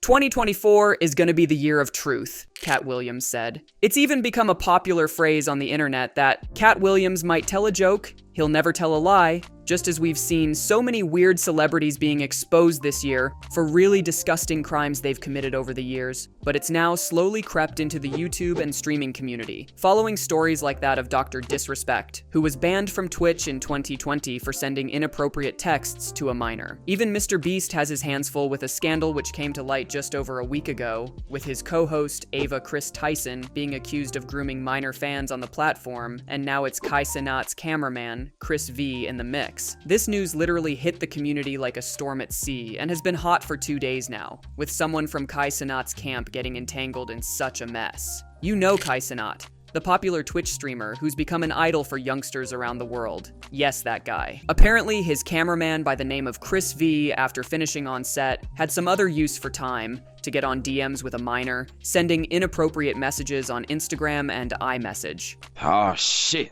2024 is gonna be the year of truth, Cat Williams said. It's even become a popular phrase on the internet that Cat Williams might tell a joke, he'll never tell a lie, just as we've seen so many weird celebrities being exposed this year for really disgusting crimes they've committed over the years. But it's now slowly crept into the YouTube and streaming community, following stories like that of Dr. Disrespect, who was banned from Twitch in 2020 for sending inappropriate texts to a minor. Even Mr. Beast has his hands full with a scandal which came to light just over a week ago, with his co-host Ava Chris Tyson being accused of grooming minor fans on the platform, and now it's Cenat's cameraman, ChrisV, in the mix. This news literally hit the community like a storm at sea and has been hot for 2 days now, with someone from Cenat's camp getting entangled in such a mess. You know Cenat, the popular Twitch streamer who's become an idol for youngsters around the world. Yes, that guy. Apparently, his cameraman by the name of ChrisV, after finishing on set, had some other use for time to get on DMs with a minor, sending inappropriate messages on Instagram and iMessage. Oh shit,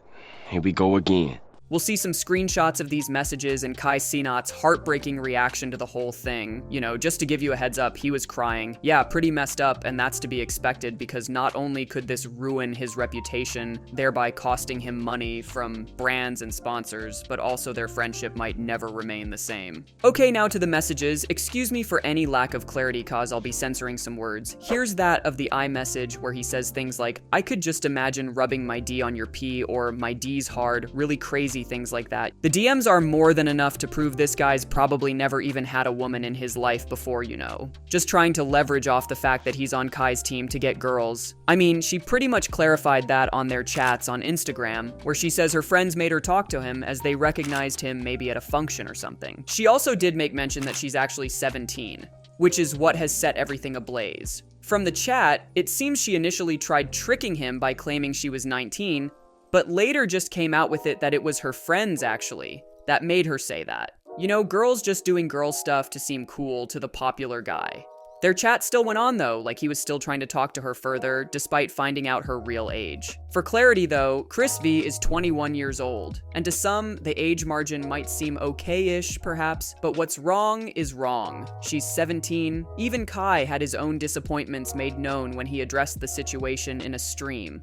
here we go again. We'll see some screenshots of these messages and Cenat's heartbreaking reaction to the whole thing. You know, just to give you a heads up, he was crying. Yeah, pretty messed up, and that's to be expected because not only could this ruin his reputation, thereby costing him money from brands and sponsors, but also their friendship might never remain the same. Okay, now to the messages. Excuse me for any lack of clarity cause I'll be censoring some words. Here's that of the iMessage where he says things like, "I could just imagine rubbing my D on your P," or "my D's hard," really crazy things like that. The DMs are more than enough to prove this guy's probably never even had a woman in his life before, you know. Just trying to leverage off the fact that he's on Kai's team to get girls. I mean, she pretty much clarified that on their chats on Instagram, where she says her friends made her talk to him as they recognized him maybe at a function or something. She also did make mention that she's actually 17, which is what has set everything ablaze. From the chat, it seems she initially tried tricking him by claiming she was 19, but later just came out with it that it was her friends, actually, that made her say that. You know, girls just doing girl stuff to seem cool to the popular guy. Their chat still went on though, like he was still trying to talk to her further, despite finding out her real age. For clarity though, ChrisV is 21 years old, and to some, the age margin might seem okay-ish perhaps, but what's wrong is wrong. She's 17. Even Kai had his own disappointments made known when he addressed the situation in a stream.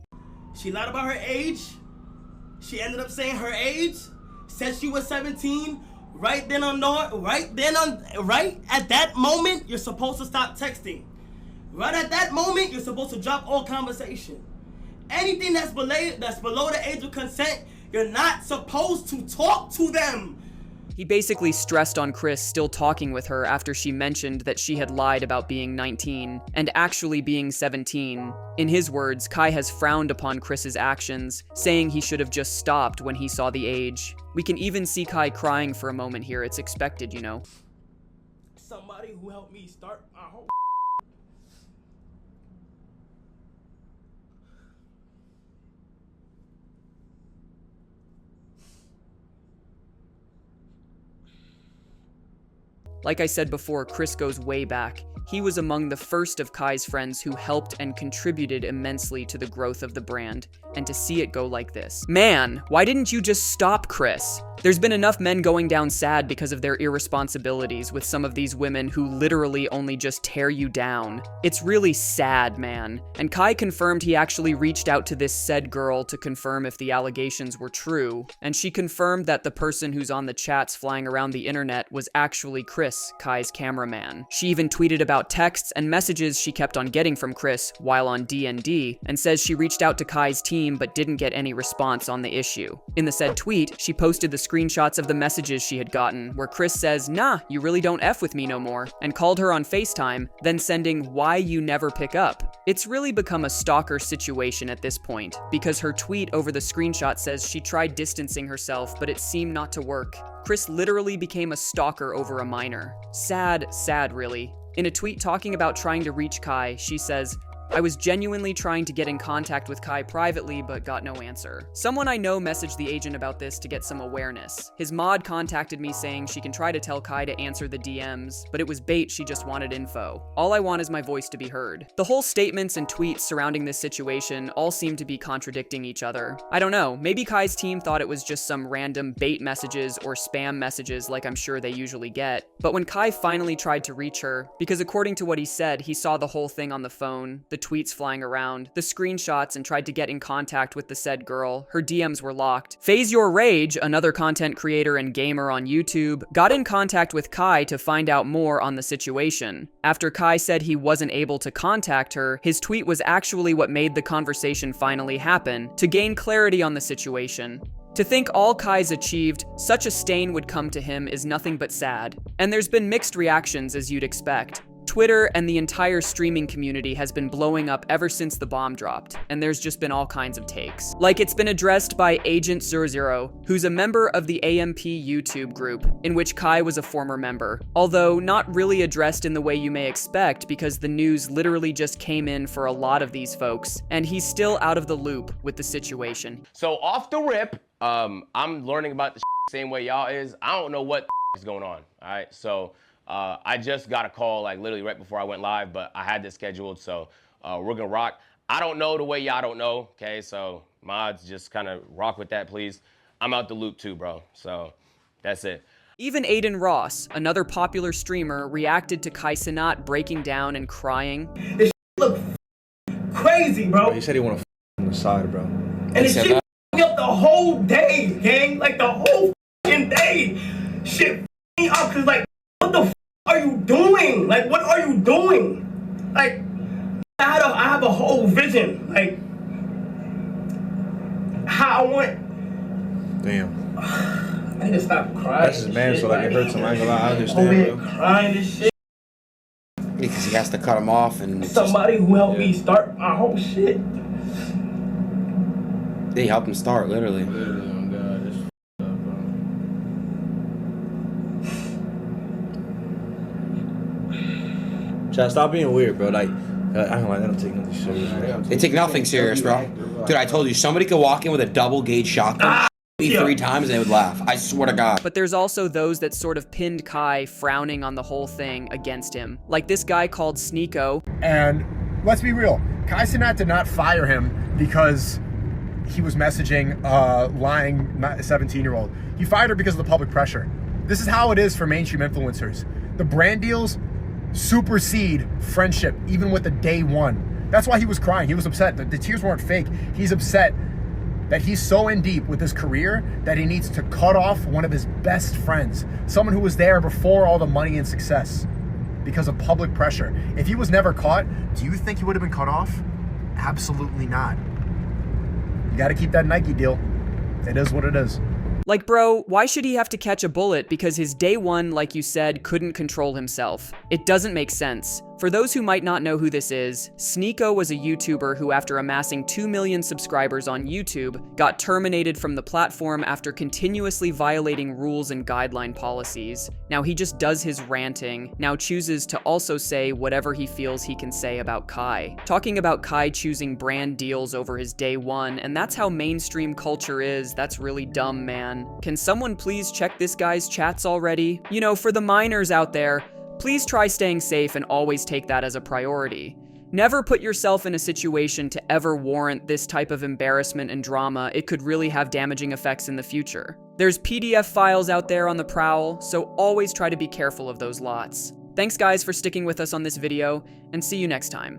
She lied about her age. She ended up saying her age, said she was 17. Right at that moment, you're supposed to stop texting. Right at that moment, you're supposed to drop all conversation. Anything that's below the age of consent, you're not supposed to talk to them. He basically stressed on Chris still talking with her after she mentioned that she had lied about being 19 and actually being 17. In his words, Kai has frowned upon Chris's actions, saying he should have just stopped when he saw the age. We can even see Kai crying for a moment here. It's expected, you know. Somebody who helped me start my whole Like I said before, Chris goes way back. He was among the first of Kai's friends who helped and contributed immensely to the growth of the brand, and to see it go like this. Man, why didn't you just stop, Chris? There's been enough men going down sad because of their irresponsibilities with some of these women who literally only just tear you down. It's really sad, man. And Kai confirmed he actually reached out to this said girl to confirm if the allegations were true, and she confirmed that the person who's on the chats flying around the internet was actually Chris, Kai's cameraman. She even tweeted about texts and messages she kept on getting from Chris while on D&D, and says she reached out to Kai's team but didn't get any response on the issue. In the said tweet, she posted the screenshots of the messages she had gotten, where Chris says, "Nah, you really don't F with me no more," and called her on FaceTime, then sending, "Why you never pick up." It's really become a stalker situation at this point, because her tweet over the screenshot says she tried distancing herself, but it seemed not to work. Chris literally became a stalker over a minor. Sad, sad really. In a tweet talking about trying to reach Kai, she says, I was genuinely trying to get in contact with Kai privately, but got no answer. Someone I know messaged the agent about this to get some awareness. His mod contacted me saying she can try to tell Kai to answer the DMs, but it was bait, she just wanted info. All I want is my voice to be heard. The whole statements and tweets surrounding this situation all seem to be contradicting each other. I don't know, maybe Kai's team thought it was just some random bait messages or spam messages like I'm sure they usually get. But when Kai finally tried to reach her, because according to what he said, he saw the whole thing on the phone, the tweets flying around, the screenshots, and tried to get in contact with the said girl, her DMs were locked. Phase Your Rage, another content creator and gamer on YouTube, got in contact with Kai to find out more on the situation. After Kai said he wasn't able to contact her, his tweet was actually what made the conversation finally happen, to gain clarity on the situation. To think all Kai's achieved, such a stain would come to him is nothing but sad. And there's been mixed reactions as you'd expect. Twitter and the entire streaming community has been blowing up ever since the bomb dropped, and there's just been all kinds of takes. Like it's been addressed by Agent 00, who's a member of the AMP YouTube group, in which Kai was a former member. Although not really addressed in the way you may expect, because the news literally just came in for a lot of these folks, and he's still out of the loop with the situation. So off the rip, I'm learning about the same way y'all is. I don't know what is going on, all right? So I just got a call like literally right before I went live, but I had this scheduled, so we're gonna rock. I don't know the way y'all don't know, okay? So mods, just kind of rock with that, please. I'm out the loop too, bro, so that's it. Even Aiden Ross, another popular streamer, reacted to Cenat breaking down and crying. This look crazy, bro. He said he wanna on the side, bro. And this shit up the whole day, gang. Like the whole day. Shit me up, cause like, what the are you doing? Like, what are you doing? Like, I have a whole vision. Like, how I want. Damn. I need to stop crying. That's his man, so like it hurts him. I ain't gonna lie, I understand, bro. Crying this shit. Because he has to cut him off and Somebody who helped me start my whole shit. they helped him start, literally. Literally, oh God, this up, bro. Chad, stop being weird, bro. Like, I don't like. They don't take nothing serious, man. They take nothing serious, bro. Dude, I told you, somebody could walk in with a double gauge shotgun, me 3 times, and they would laugh. I swear to God. But there's also those that sort of pinned Kai, frowning on the whole thing against him. Like this guy called Sneeko. And let's be real, Cenat did not fire him because he was messaging a lying 17-year-old. He fired her because of the public pressure. This is how it is for mainstream influencers. The brand deals supersede friendship, even with the day one. That's why he was crying. He was upset. The tears weren't fake. He's upset that he's so in deep with his career that he needs to cut off one of his best friends, someone who was there before all the money and success, because of public pressure. If he was never caught, do you think he would have been cut off? Absolutely not. You got to keep that Nike deal. It is what it is. Like, bro, why should he have to catch a bullet because his day one, like you said, couldn't control himself? It doesn't make sense. For those who might not know who this is, Sneeko was a YouTuber who, after amassing 2 million subscribers on YouTube, got terminated from the platform after continuously violating rules and guideline policies. Now he just does his ranting, now chooses to also say whatever he feels he can say about Kai. Talking about Kai choosing brand deals over his day one, and that's how mainstream culture is, that's really dumb, man. Can someone please check this guy's chats already? You know, for the minors out there, please try staying safe and always take that as a priority. Never put yourself in a situation to ever warrant this type of embarrassment and drama. It could really have damaging effects in the future. There's PDF files out there on the prowl, so always try to be careful of those lots. Thanks guys for sticking with us on this video, and see you next time.